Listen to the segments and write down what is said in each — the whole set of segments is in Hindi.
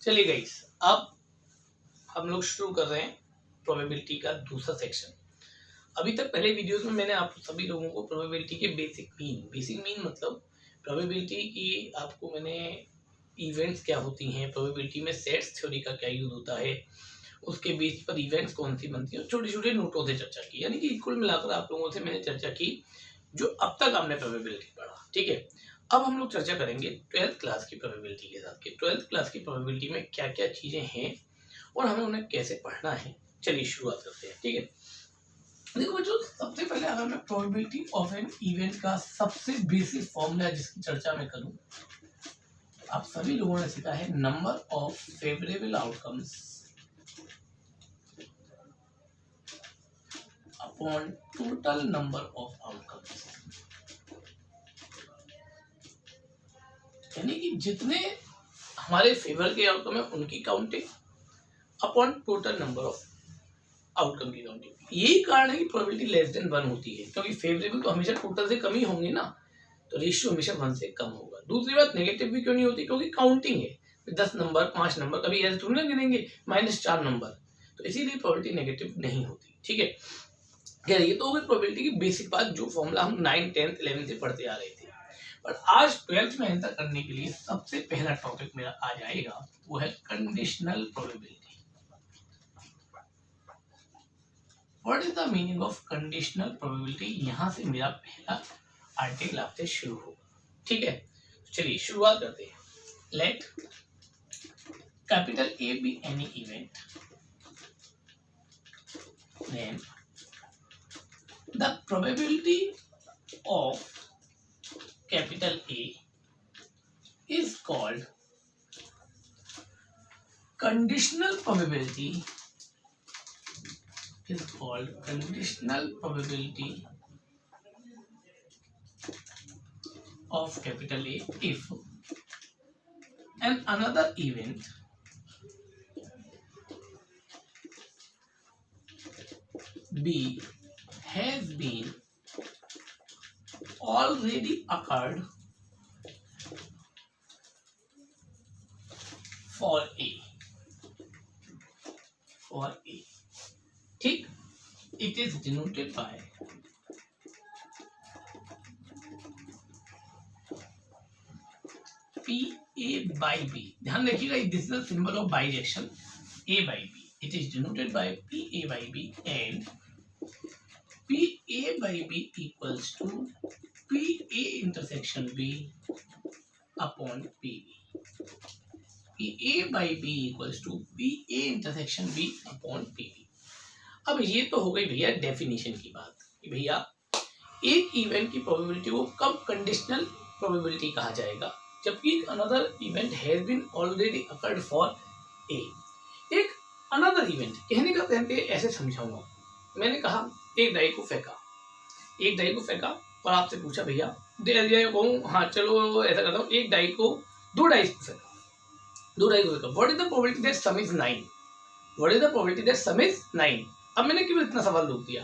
चलिए गाइस, अब हम लोग शुरू कर रहे हैं प्रोबेबिलिटी का दूसरा सेक्शन। अभी तक पहले वीडियोस में मैंने आप सभी लोगों को प्रोबेबिलिटी के बेसिक मीन मतलब प्रोबेबिलिटी की आपको मैंने इवेंट्स क्या होती हैं, प्रोबेबिलिटी में सेट्स थ्योरी का क्या यूज होता है, उसके बेस पर इवेंट्स कौन सी बनती है, छोटे छोटे नोटों से चर्चा की। यानी कि कुल मिलाकर आप लोगों से मैंने चर्चा की जो अब तक हमने प्रोबेबिलिटी पढ़ा। ठीक है, अब हम लोग चर्चा करेंगे 12th क्लास की प्रोबेबिलिटी के साथ कि 12th क्लास की प्रोबेबिलिटी में क्या क्या चीजें हैं और हमें उन्हें कैसे पढ़ना है। चलिए शुरुआत करते हैं। ठीक है, देखो बच्चों, सबसे पहले अगर मैं प्रोबेबिलिटी ऑफ एन इवेंट का सबसे बेसिक फॉर्मूला जिसकी चर्चा मैं करूं, आप सभी लोगों ने सीखा है number of favourable outcomes upon total number of outcomes. यानी कि जितने हमारे फेवर के आउटकम है उनकी counting upon total number of outcome की काउंटिंग। यही कारण है कि प्रोबेबिलिटी लेस देन 1 होती है, क्योंकि फेवरेबल तो हमेशा टोटल से कम ही होंगे ना, तो रेशियो हमेशा 1 से कम होगा। दूसरी बात, नेगेटिव भी क्यों नहीं होती, क्योंकि काउंटिंग है। 10 नंबर 5 नंबर कभी ऐसे थोड़ी ना गिनेंगे -4 नंबर, तो इसीलिए प्रोबेबिलिटी नेगेटिव नहीं होती। ठीक है, कह रही है तो प्रोबेबिलिटी की बेसिक बात, जो फॉर्मूला हम 9th 10th 11th से पढ़ते आ रहे थे। पर आज 12th में एंटर करने के लिए सबसे पहला टॉपिक मेरा आ जाएगा, वो है conditional probability. What is the meaning of conditional probability, यहां से मेरा पहला आर्टिकल आपसे शुरू होगा। ठीक है, चलिए शुरुआत करते हैं। Let capital A be any event then the probability of capital A is called conditional probability of capital A if and another event B has been already occurred for A। ठीक, it is denoted by P A by B। ध्यान रखिएगा, this is the symbol of bijection A by B। It is denoted by P A by B and P A by B equals to P A intersection B upon P B। P A by B equals to P A intersection B upon P B। अब ये तो हो गई भैया डेफिनेशन की बात कि भैया एक इवेंट की प्रोबेबिलिटी को कब कंडीशनल प्रोबेबिलिटी कहा जाएगा, जबकि another event has been already occurred for A. एक अनदर इवेंट कहने का कहते ऐसे समझाऊंगा। मैंने कहा एक डाई को फेंका और आपसे पूछा भैया दे दिया, कहूँ हाँ चलो ऐसा करता हूँ, एक डाई को 2 डाइस को फेंका। What is the probability that sum is 9? What is the probability that sum is 9? अब मैंने क्यों इतना सवाल रोक दिया,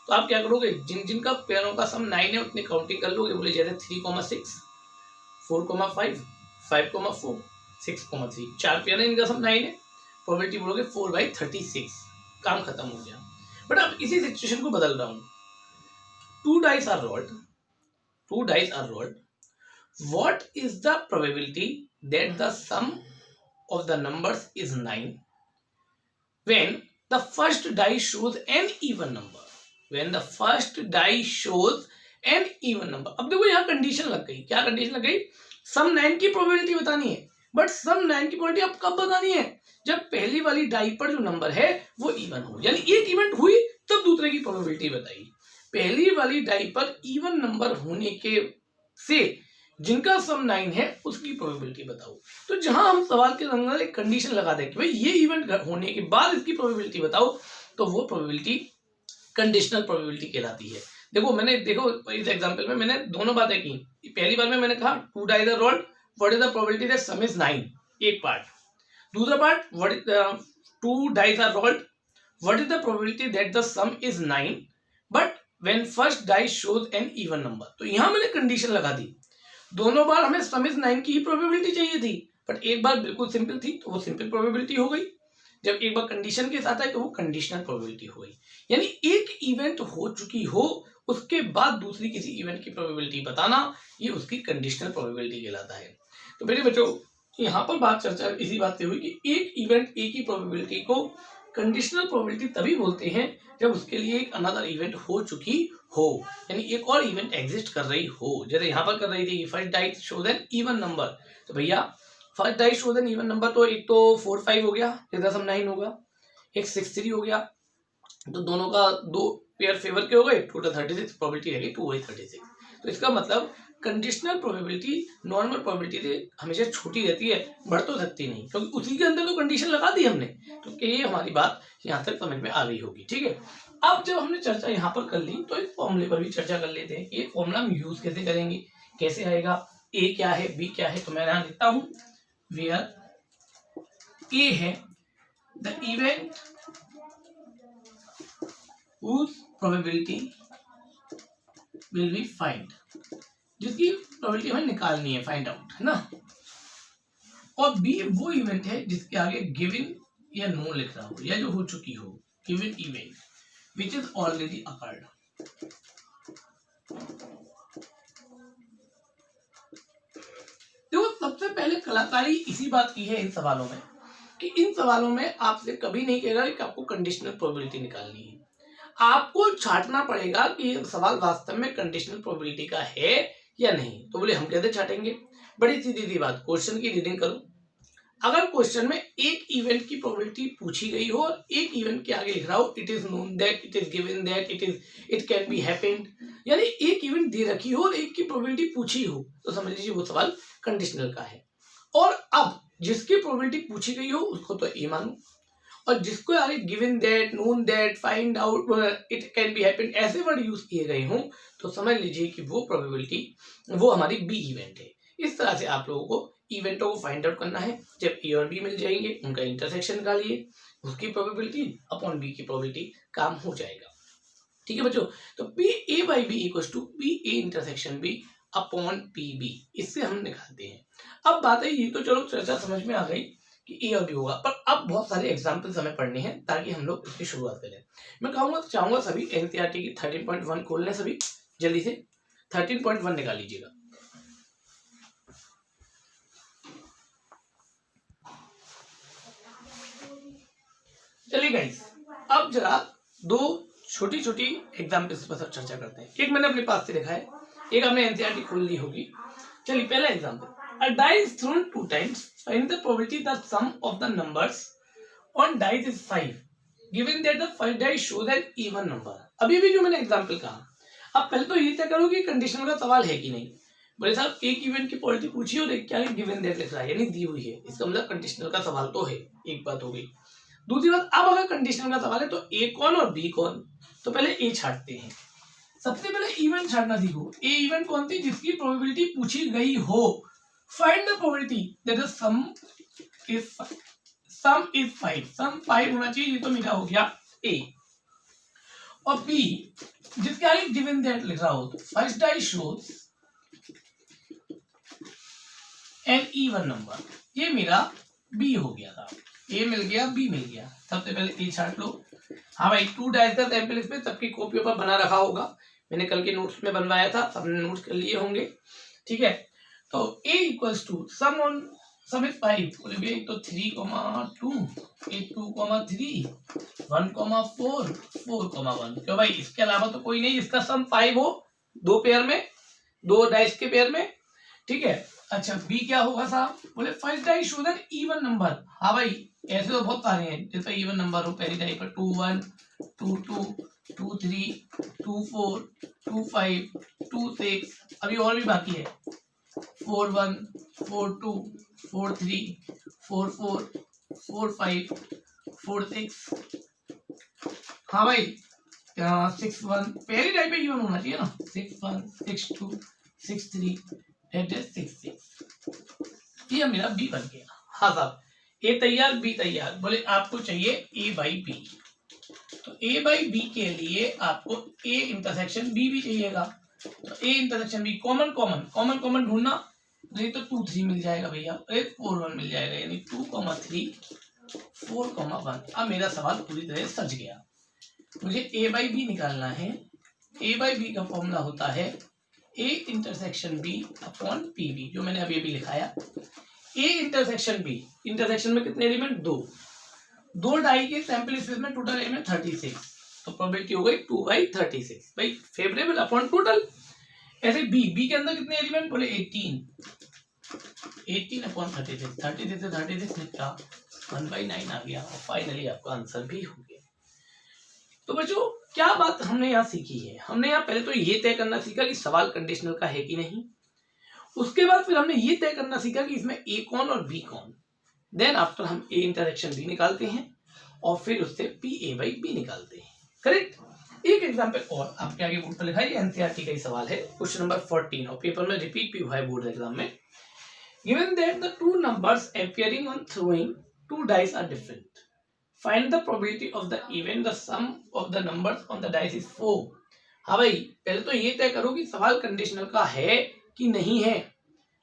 तो आप क्या करोगे, जिनका पेयरों का सम 9 है उतनी काउंटिंग कर लोगे। बोले जैसे 3,6 4,5 5,4 6,3 4 पेयर है, इनका सम 9 है, प्रोबेबिलिटी बोलोगे 4/36, काम खत्म हो गया। बट अब इसी सिचुएशन को बदल रहा हूं, 2 dice are rolled, what is the probability that the sum of the numbers is 9 when the first die shows an even number? अब देखो यहाँ कंडीशन लग गई। क्या कंडीशन लग गई? सम 9 की प्रोबेबिलिटी बतानी है, बट सम 9 की प्रोबेबिलिटी अब कब बतानी है, जब पहली वाली डाई पर जो नंबर है वो इवन हो। यानी एक इवेंट हुई तब दूसरे की प्रोबेबिलिटी बताई। पहली वाली डाई पर इवन नंबर होने के से जिनका सम 9 है उसकी प्रोबेबिलिटी बताओ। तो जहां हम सवाल के अंदर एक कंडीशन लगा दें कि भाई ये इवेंट होने के बाद इसकी प्रोबेबिलिटी बताओ, तो वो प्रोबेबिलिटी कंडीशनल प्रोबेबिलिटी कहलाती है। देखो इस एग्जांपल में मैंने दोनों बातें की। पहली बार में मैंने कहा 2 dice are rolled, what is the probability that sum is 9, एक पार्ट। दूसरा part, what is 2 dice are rolled, what is the probability that the sum is 9 but when first die shows an even number. तो यहां मैंने कंडीशन लगा दी, दोनों बार हमें सम इज 9 की ही प्रोबेबिलिटी चाहिए थी, बट एक बार बिल्कुल सिंपल थी तो वो सिंपल प्रोबेबिलिटी हो गई, जब एक बार कंडीशन के साथ आई तो वो कंडीशनल प्रोबेबिलिटी हो गई। यानी एक इवेंट हो चुकी हो उसके बाद दूसरी किसी इवेंट की प्रोबेबिलिटी बताना, ये उसकी कंडीशनल प्रोबेबिलिटी कहलाता है। तो मेरे बच्चों यहाँ पर बात चर्चा इसी बात से हुई कि एक इवेंट एक ही प्रोबेबिलिटी को कंडीशनल प्रोबेबिलिटी तभी बोलते हैं जब उसके लिए एक अनदर इवेंट हो चुकी हो, यानी एक और इवेंट एग्जिस्ट कर रही हो। जैसे यहाँ पर कर रही थी first dice shows an even number, तो भैया first dice shows an even number, तो एक तो 4 5 हो गया, एक 10 9 होगा, एक 6 3 हो गया, तो दोनों का 2 पेयर फेवर के हो गए, टोटल 36 प्रोबेबिलिटी रह गई 2/36। तो इसका मतलब कंडीशनल प्रोबेबिलिटी नॉर्मल प्रोबेबिलिटी से हमेशा छोटी रहती है, बढ़ तो सकती नहीं, क्योंकि उसी के अंदर तो कंडीशन लगा दी हमने। तो ये हमारी बात यहाँ तक समझ में आ गई होगी, ठीक है। अब जब हमने चर्चा यहाँ पर कर ली तो एक फॉर्मूले पर भी चर्चा कर लेते हैं। ये फॉर्मूला हम यूज कैसे करेंगे, कैसे आएगा, ए क्या है बी क्या है। तो मैं यहाँ लिखता हूँ वेयर ए है the event whose probability will be find, जिसकी प्रोबेबिलिटी हमें निकालनी है, फाइंड आउट, है ना। और बी वो इवेंट है जिसके आगे गिवन या नो लिख रहा हो या जो हो चुकी हो, given event which is already occurred. देखो सबसे पहले कलाकारी इसी बात की है इन सवालों में कि इन सवालों में आपसे कभी नहीं कहेगा कि आपको कंडीशनल प्रोबेबिलिटी निकालनी है, आपको छांटना पड़ेगा कि सवाल वास्तव में कंडीशनल प्रोबेबिलिटी का है या नहीं। तो बोले हम कैसे छाटेंगे, बड़ी सीधी बात, क्वेश्चन की रीडिंग करो। अगर क्वेश्चन में एक इवेंट की प्रोबेबिलिटी पूछी गई हो और एक इवेंट के आगे लिख रहा हो it is known that, it is given that, it can be happened, यानी एक इवेंट दे रखी हो और एक की प्रोबेबिलिटी पूछी हो, तो समझ लीजिए वो सवाल कंडीशनल का है। और अब जिसकी प्रोबेबिलिटी पूछी गई हो उसको तो ए मानो, और जिसको आगे given that, known that, find out, it can be happened ऐसे वर्ड यूज किए गए हों तो समझ लीजिए कि वो प्रोबेबिलिटी वो हमारी बी इवेंट है। इस तरह से आप लोगों को इवेंटों को फाइंड आउट करना है। जब ए और बी मिल जाएंगे उनका इंटरसेक्शन निकालिए, उसकी प्रोबेबिलिटी अपॉन बी की प्रोबेबिलिटी, काम हो जाएगा, ठीक है बच्चों। तो P A by B equal to P A intersection B upon P B, इससे हम निकालते हैं। अब बात है ये तो चलो चर्चा समझ में आ गई कि ए और बी होगा, पर अब बहुत सारे एग्जाम्पल्स हमें पढ़ने हैं ताकि हम लोग इसकी शुरुआत करें। मैं चाहूंगा सभी एनसीईआरटी की 13.1 खोल लें, सभी जल्दी से 13.1 निकाल लीजिएगा। चलिए गाइस, अब जरा दो छोटी छोटी एग्जाम्पल्स पर चर्चा करते हैं। एक मैंने अपने पास से लिखा है, एक आपने एनसीईआरटी खोल ली होगी। चलिए पहला example, a die is thrown 2 times, find the probability that sum of the numbers on dice is 5 given that the first die shows an even number। अभी भी जो मैंने एग्जाम्पल कहा, अब पहले तो ये तय करो कि कंडीशनल का सवाल है कि नहीं। बोले साहब एक इवेंट की प्रोबेबिलिटी पूछी और एक क्या है गिवन दैट लिख रहा है, यानी दी हुई है, इसका मतलब कंडीशनल का सवाल तो है, एक बात हो गई। दूसरी बात, अब अगर कंडीशनल का सवाल है तो ए कौन और बी कौन, तो पहले ए छाटते हैं। सबसे पहले इवेंट छाटना सीखो। ए इवेंट कौन थी जिसकी प्रोबेबिलिटी पूछी गई हो, find the probability that the sum is 5, सम 5 होना चाहिए, ये तो मेरा हो गया ए। और बी जिसके आगे गिवन दैट लिख रहा हो, तो first die shows an even number, ये मेरा बी हो गया था। ए मिल गया, बी मिल गया। सबसे पहले ए छाट लो। हाँ भाई, 2 डाइस का सैंपल इसमें सबकी कॉपियों पर बना रखा होगा, मैंने कल के नोट्स में बनवाया था, सबने नोट्स कर लिए होंगे, ठीक है। तो a equals to sum is 5, बोले भैया तो 3,2, 2,3, 1,4, 4,1। क्यों भाई, इसके अलावा तो कोई नहीं जिसका सम 5 हो, 2 पेयर में, 2 डाइस के पेयर में, ठीक है। अच्छा बी क्या होगा साहब, बोले first die shows an even number. हाँ भाई, ऐसे तो बहुत सारे हैं जिसका इवन नंबर हो, पहली डाई पर 2 1, 2 2, 2 3, 2 4, 2 5, 2 6, अभी और भी बाकी है, 4 1, 4 2, 4 3, 4 4, 4 5, 4 6। हाँ भाई 6 1, पहली डाई पे इवन होना चाहिए ना, 6 1, 6 2, 6 3, 6 6। ये मेरा बी बन गया। हाँ साहब, ए तैयार बी तैयार। बोले आपको चाहिए ए बाई बी, तो ए बाई बी के लिए आपको ए इंटरसेक्शन बी भी चाहिएगा। तो ए इंटरसेक्शन बी कॉमन ढूंढना, नहीं तो 2 3 मिल जाएगा भैया, 4 1 मिल जाएगा, यानी 2 3 4 1। अब मेरा सवाल पूरी तरह सज गया। मुझे ए बाई बी निकालना है। ए बाई बी का फॉर्मूला होता है A intersection B upon P B, जो मैंने अभी अभी लिखाया। ए इंटरसेक्शन बी, इंटरसेक्शन में कितने एलिमेंट, दो डाई के सैंपल स्पेस में टोटल एलिमेंट 36, तो प्रोबेबिलिटी हो गई 2/36 भाई, फेवरेबल अपॉन टोटल। ऐसे बी के अंदर कितने एलिमेंट, बोले 18 अपॉन 36, 36 से 36 निकला 1/9 आ गया, और फाइनली आपका आंसर भी हो गया। तो बच्चों क्या बात हमने यहाँ सीखी है, हमने यहाँ पहले तो ये तय करना सीखा कि सवाल कंडीशनल का है कि नहीं, उसके बाद फिर हमने ये तय करना सीखा कि इसमें ए कौन और बी कौन, देन आफ्टर हम ए इंटरसेक्शन बी निकालते हैं और फिर उससे पी ए बाई बी निकालते हैं, करेक्ट। एक एग्जांपल और आपके आगे बोर्ड पर लिखा है, एनसीईआरटी का ही सवाल है, क्वेश्चन नंबर 14 और पेपर में रिपीट भी हुआ है बोर्ड एग्जाम में। Given that the two numbers appearing on throwing two dice are different, find the probability of the event the sum of the numbers on the dice is 4। हाँ भाई, पहले तो ये तय करो कि सवाल कंडीशनल का है कि नहीं है।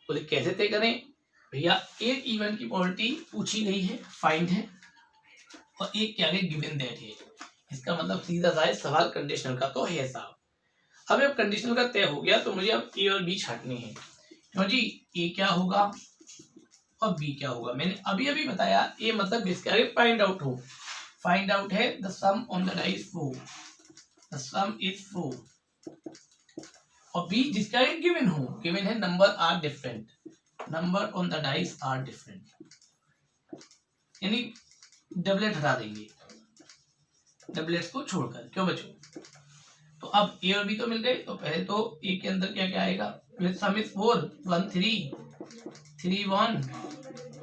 बोले कैसे तय करें भैया, एक इवेंट की प्रोबेबिलिटी पूछी गई है, फाइंड है, और एक क्या है, गिवन दैट है। इसका मतलब सीधा सा है, सवाल कंडीशनल का तो है साहब। अब जब कंडीशनल का तय हो गया तो मुझे अब ए और बी छांटने हैं। क्यों जी, ए क्या होगा और बी क्या होगा। मैंने अभी अभी बताया, ए मतलब जिसके आगे फाइंड आउट हो, फाइंड आउट है the sum on the dice 4, the sum is 4, और बी जिसके आगे गिवन हो, गिवन है number are different, number on the dice are different, यानी डबलेट हटा देंगे, डबलेट्स को छोड़कर। क्यों बच्चों, तो अब ए और बी तो मिल गए, तो पहले तो ए के अंदर क्या क्या आएगा, सम इज 4 1 3 3 1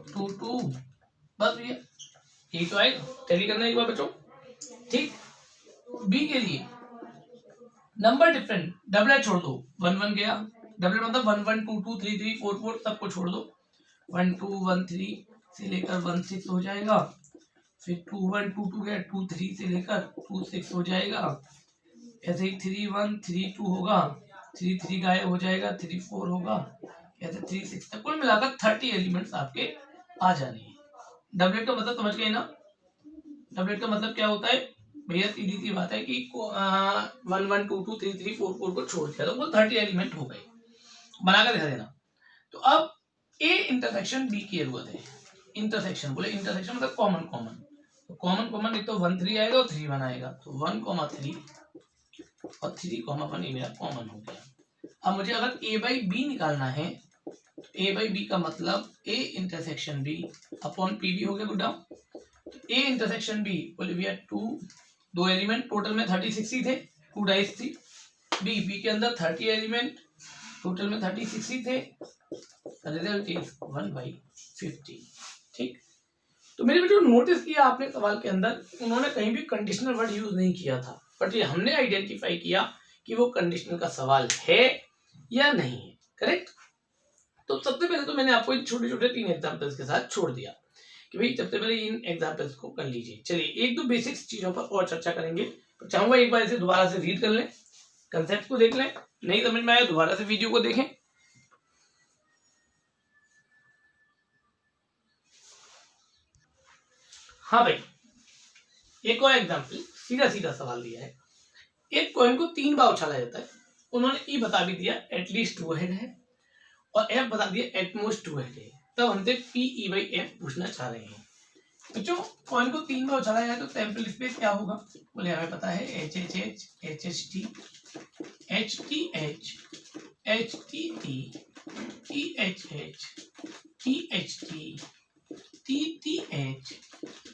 2 2, बस भैया यही तो आएगा, टैली करना एक बार बच्चों, ठीक। बी के लिए नंबर डिफरेंट, डबलेट छोड़ दो, 1 1 गया, डबलेट मतलब 1 1 2 2 3 3 4 4 सबको छोड़ दो, 1 2 1 3 से लेकर 1 6 हो जाएगा, फिर 2 1 2 2 गया, 2 3 से लेकर 2 6 हो जाएगा, ऐसे ही 3 1 3 2 होगा, 3 3 गायब हो जाएगा, 3 4 होगा, ऐसे 3 6 तक कुल मिलाकर 30 एलिमेंट्स आपके आ जाने हैं। डबलेट का मतलब समझ गए ना, डबलेट का मतलब क्या होता है भैया, सीधी सी बात है कि 1 1 2 2 3 3 4 4 को छोड़ दिया तो वो 30 एलिमेंट हो गए, बनाकर दिखा देना। तो अब ए इंटरसेक्शन बी की जरूरत है, इंटरसेक्शन बोले इंटरसेक्शन मतलब कॉमन कॉमन, तो कॉमन कॉमन एक तो 1 3 आएगा और 3 1 आएगा, तो 1 3 और 3 1 ये मेरा कॉमन हो गया। अब मुझे अगर ए बाई बी निकालना है, ए बाई बी का मतलब A intersection B upon P B हो गया गुड्डा। ए इंटरसेक्शन बी बोले भैया 2 एलिमेंट टोटल में 36 ही थे, 2 डाइस थी, बी के अंदर 30 एलिमेंट टोटल में 36 ही थे, रिजल्ट इज 1/50, ठीक। तो मेरे बेटो नोटिस किया आपने सवाल के अंदर उन्होंने कहीं भी कंडीशनल वर्ड यूज नहीं किया था, बट ये हमने आइडेंटिफाई किया कि वो कंडीशनल का सवाल है या नहीं है, करेक्ट। तो सबसे पहले तो मैंने आपको छोटे छोटे 3 एग्जांपल्स के साथ छोड़ दिया कि भाई सबसे पहले इन एग्जांपल्स को कर लीजिए। चलिए एक दो बेसिक्स चीजों पर और चर्चा करेंगे, तो चाहूंगा एक बार इसे दोबारा से रीड कर लें, कंसेप्ट को देख लें, नहीं समझ में आया दोबारा से वीडियो को देखें। हाँ भाई, एक और एग्जांपल, सीधा सीधा सवाल दिया है, एक कॉइन को 3 बार उछाला जाता है, उन्होंने ई बता भी दिया एटलीस्ट 2 हेड है और एफ बता दिया एटमोस्ट 2 हेड है, तब हमसे पी ई बाई एफ पूछना चाह रहे हैं। बच्चों कॉइन को 3 बार उछाला जाए तो सैंपल स्पेस क्या होगा, बोले हमें पता है H H H H H T H T H H T T T H H T H T T T H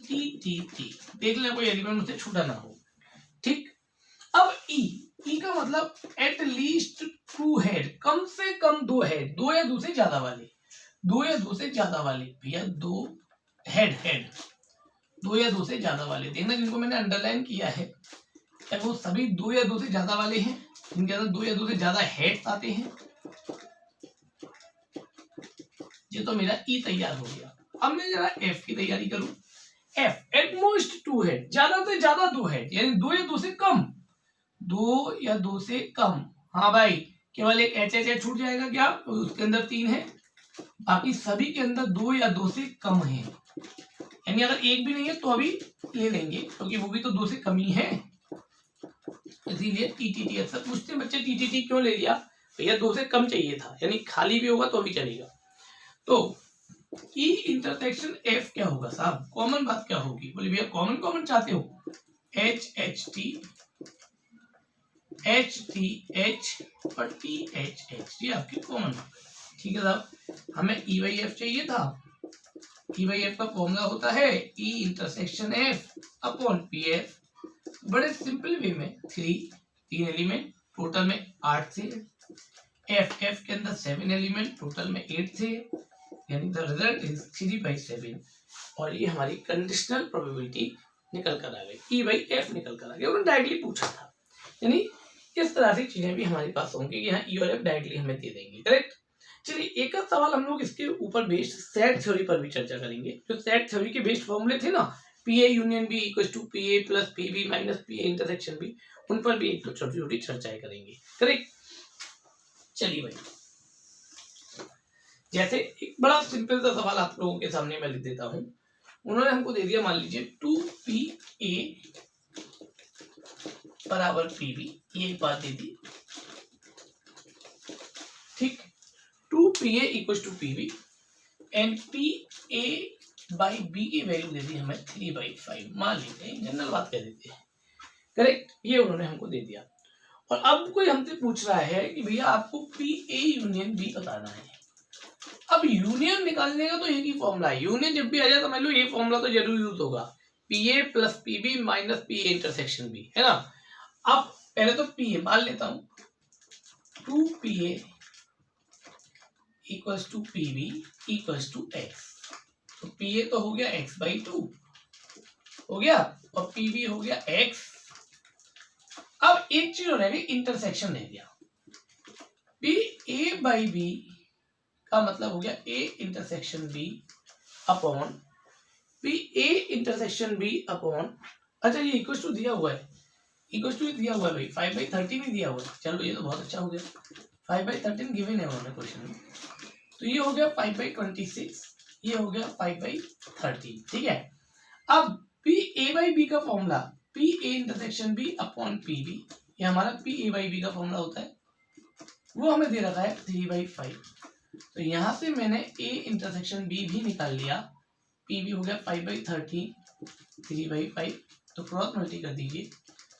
T T T, देख लें कोई एलिमेंट मुझसे छूटा ना हो, ठीक। अब ई का मतलब एट लीस्ट 2 हेड, कम से कम 2 हेड, 2 या 2 से ज्यादा वाले, 2 या 2 से ज्यादा वाले भैया, 2 हेड हेड 2 या 2 से ज्यादा वाले, देखना जिनको मैंने अंडरलाइन किया है क्या वो सभी 2 या 2 से ज्यादा वाले हैं, जिनके अंदर 2 या 2 से ज्यादा हेड्स आते हैं। ये तो मेरा ई तैयार हो गया। अब मैं जरा एफ की तैयारी करूं, एफ एटमोस्ट 2 हेड, ज्यादा से ज्यादा 2 हेड, यानी 2 या 2 से कम, 2 या 2 से कम। हाँ भाई, केवल एक एच एच एच छूट जाएगा क्या, तो उसके अंदर 3 है, बाकी सभी के अंदर 2 या 2 से कम है, यानी अगर एक भी नहीं है तो अभी ले लेंगे क्योंकि वो भी तो 2 से कम ही है, इसीलिए टीटीटी। अक्सर पूछते हैं बच्चे टीटीटी क्यों ले लिया, भैया 2 से कम चाहिए था, यानी खाली भी होगा तो भी चलेगा। तो ई इंटरसेक्शन एफ क्या होगा साहब, कॉमन बात क्या होगी, बोले भैया कॉमन कॉमन चाहते हो, एच एच टी और टी एच ये आपकी कॉमन, ठीक है साहब। हमें ई बाई एफ चाहिए था, ई बाई एफ का फॉर्मूला होता है E intersection F upon P F. बड़े सिंपल वे में 3 एलिमेंट टोटल में 8 थे, एफ के अंदर 7 एलिमेंट टोटल में 8 थे, यानी द रिजल्ट इज 3/7 और ये हमारी कंडीशनल प्रोबेबिलिटी निकल कर आ गई, ई बाई एफ निकल कर आ गई। उन्होंने डायरेक्टली पूछा था, यानी इस तरह की चीजें भी हमारे पास होंगी कि यहाँ ई और एफ डायरेक्टली हमें दे देंगे, करेक्ट। चलिए एक और सवाल हम लोग इसके ऊपर बेस्ड सेट थ्योरी पर भी चर्चा करेंगे। जो सेट थ्योरी के बेस्ड फॉर्मूले थे ना, P A union B equal to P A plus P B minus P A intersection B, उन पर भी एक तो छोटी छोटी चर्चाएं करेंगे, करेक्ट। चलिए भाई, जैसे एक बड़ा सिंपल सा सवाल आप लोगों के सामने मैं लिख देता हूं। उन्होंने हमको दे दिया, मान लीजिए 2PA बराबर PB, ये बात दे दी, ठीक। 2PA equal to PB and PA by B की वैल्यू दे दी हमें 3/5, मान लीजिए जनरल बात कह देते हैं, करेक्ट। ये उन्होंने हमको दे दिया और अब कोई हमसे पूछ रहा है कि भैया आपको PA यूनियन B बताना है। अब यूनियन निकालने का तो एक ही फॉर्मूला है, यूनियन जब भी आ जाए तो समझ लो ये फॉर्मूला तो जरूर यूज होगा, PA plus PB minus PA intersection B, है ना। अब पहले तो PA मान लेता हूं, 2PA equals to PB equals to x, तो PA तो हो गया x/2 हो गया और PB हो गया x। अब एक चीज रह गई, इंटरसेक्शन रह गया, PA/B का मतलब हो गया A intersection B upon PA intersection B upon, अच्छा ये इक्वल टू दिया हुआ है, इक्वल टू दिया हुआ है भाई, 5/13 ही दिया हुआ है, चलो ये तो बहुत अच्छा हो गया, 5/13 गिवन है उन्होंने क्वेश्चन में, तो ये हो गया 5/26, ये हो गया 5/13, ठीक है। अब PA/B का formula PA intersection B upon PB, ये हमारा PA/B का फॉर्मूला होता है, वो हमें दे रखा है 3/5, तो यहां से मैंने A इंटरसेक्शन B भी निकाल लिया, PB हो गया 5/13 3/5, तो क्रॉस मल्टी कर दीजिए,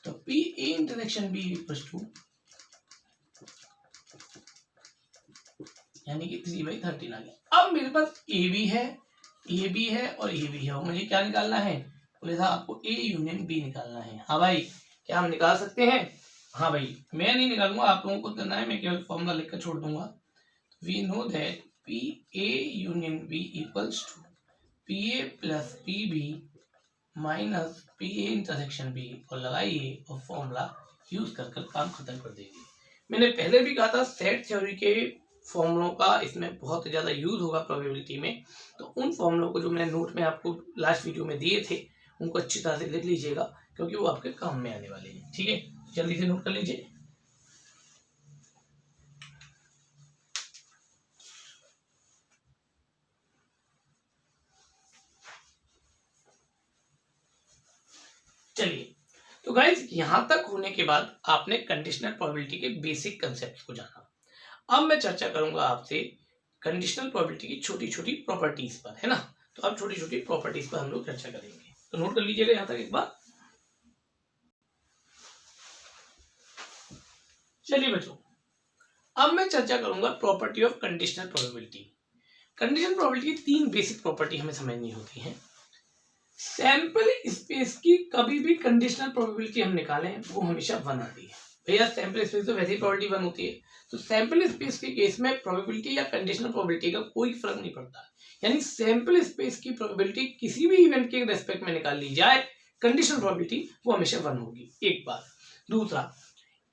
तो PA intersection B equals to यानी कि 3/13 आ गया। अब मेरे पास A भी है, A भी है और A भी है, और मुझे क्या निकालना है, बोले था आपको A यूनियन B निकालना है। हाँ भाई, क्या हम निकाल सकते हैं? हाँ भाई, मैं नहीं निकालूंगा, आप लोगों को करना है, मैं केवल फॉर्मूला लिखकर छोड़ दूंगा। We know that PA union B equals to PA plus PB minus PA intersection B, और लगाइए और फॉर्मूला यूज कर काम खत्म कर देंगे। मैंने पहले भी कहा था सेट थ्योरी के फॉर्मूलों का इसमें बहुत ज़्यादा यूज होगा प्रोबेबिलिटी में, तो उन फॉर्मूलों को जो मैंने नोट में आपको लास्ट वीडियो में दिए थे उनको अच्छी तरह से लिख लीजिएगा, क्योंकि वो आपके काम में आने वाले हैं, ठीक है। जल्दी से नोट कर लीजिए। चलिए, तो गाइस यहां तक होने के बाद आपने कंडीशनल प्रोबेबिलिटी के बेसिक कंसेप्ट को जाना। अब मैं चर्चा करूंगा आपसे कंडीशनल प्रोबेबिलिटी की छोटी छोटी प्रॉपर्टीज पर, है ना। तो अब छोटी छोटी प्रॉपर्टीज पर हम लोग चर्चा करेंगे, तो नोट कर लीजिएगा यहां तक एक बार। चलिए बच्चों, अब मैं चर्चा करूंगा property of conditional probability. Conditional probability की 3 बेसिक प्रॉपर्टी हमें समझनी होती है। सैंपल स्पेस की कभी भी कंडीशनल प्रोबेबिलिटी हम निकालें वो हमेशा 1 आती है। भैया सैंपल स्पेस तो वैसे ही प्रोबेबिलिटी 1 होती है, तो सैंपल स्पेस के केस में प्रोबेबिलिटी या कंडीशनल प्रोबेबिलिटी का कोई फर्क नहीं पड़ता, यानी सैंपल स्पेस की प्रोबेबिलिटी किसी भी इवेंट के रेस्पेक्ट में निकाल ली जाए, कंडीशनल प्रोबेबिलिटी वो हमेशा 1 होगी, एक बात। दूसरा,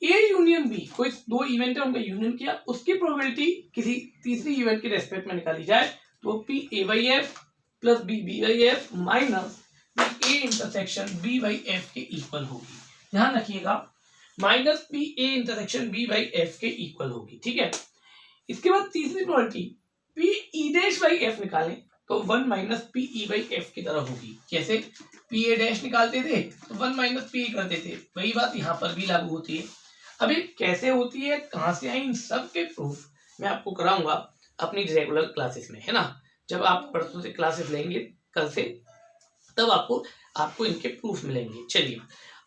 A यूनियन B, कोई 2 इवेंट है उनका यूनियन किया, उसकी प्रोबेबिलिटी किसी तीसरी इवेंट के रेस्पेक्ट में निकाली जाए तो PA/F plus BB/F minus A intersection B/F के इक्वल होगी। ध्यान रखिएगा, माइनस PA इंटरसेक्शन B/F के इक्वल होगी, ठीक है। इसके बाद तीसरी probability P E dash by F निकालें तो 1 minus P E by F की तरह होगी। कैसे? पी ए डैश निकालते थे तो 1 माइनस पी करते थे, वही बात यहाँ पर भी लागू होती है। अब ये कैसे होती है, कहाँ से आई, इन सब के प्रूफ मैं आपको कराऊंगा अपनी रेगुलर क्लासेस में, है ना। जब आप परसों से क्लासेस लेंगे कल से, तब आपको इनके प्रूफ मिलेंगे। चलिए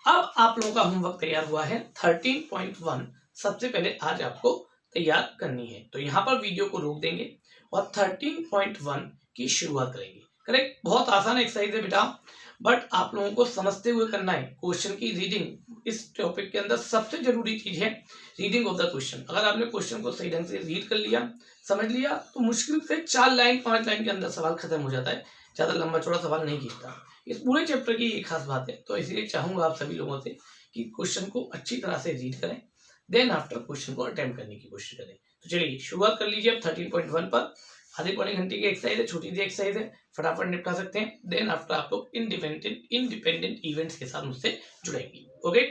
अब आप लोगों का होमवर्क तैयार हुआ है 13.1 सबसे पहले आज आपको तैयार करनी है। तो यहाँ पर वीडियो को रोक देंगे और 13.1 की शुरुआत करेंगे। करेक्ट, बहुत आसान एक्सरसाइज है बेटा, बट आप लोगों को समझते हुए करना है। क्वेश्चन की रीडिंग इस टॉपिक के अंदर सबसे जरूरी चीज है, रीडिंग ऑफ द क्वेश्चन। अगर आपने क्वेश्चन को सही ढंग से रीड कर लिया, समझ लिया, तो मुश्किल से 4 लाइन 5 लाइन के अंदर सवाल खत्म हो जाता है, ज्यादा लंबा चौड़ा सवाल नहीं खींचता। इस पूरे चैप्टर की एक खास बात है। तो इसलिए चाहूंगा आप सभी लोगों से कि क्वेश्चन को अच्छी तरह से रीड करें, देन आफ्टर क्वेश्चन को अटेम्प्ट करने की कोशिश करें। तो चलिए शुरुआत कर लीजिए अब 13.1 पर। आधे पौने घंटे की एक्सरसाइज है, छोटी सी एक्सरसाइज है, फटाफट निपटा सकते हैं। देन आफ्टर आप लोग इंडिपेंडेंट इवेंट्स के साथ मुझसे जुड़ेंगे। ओके।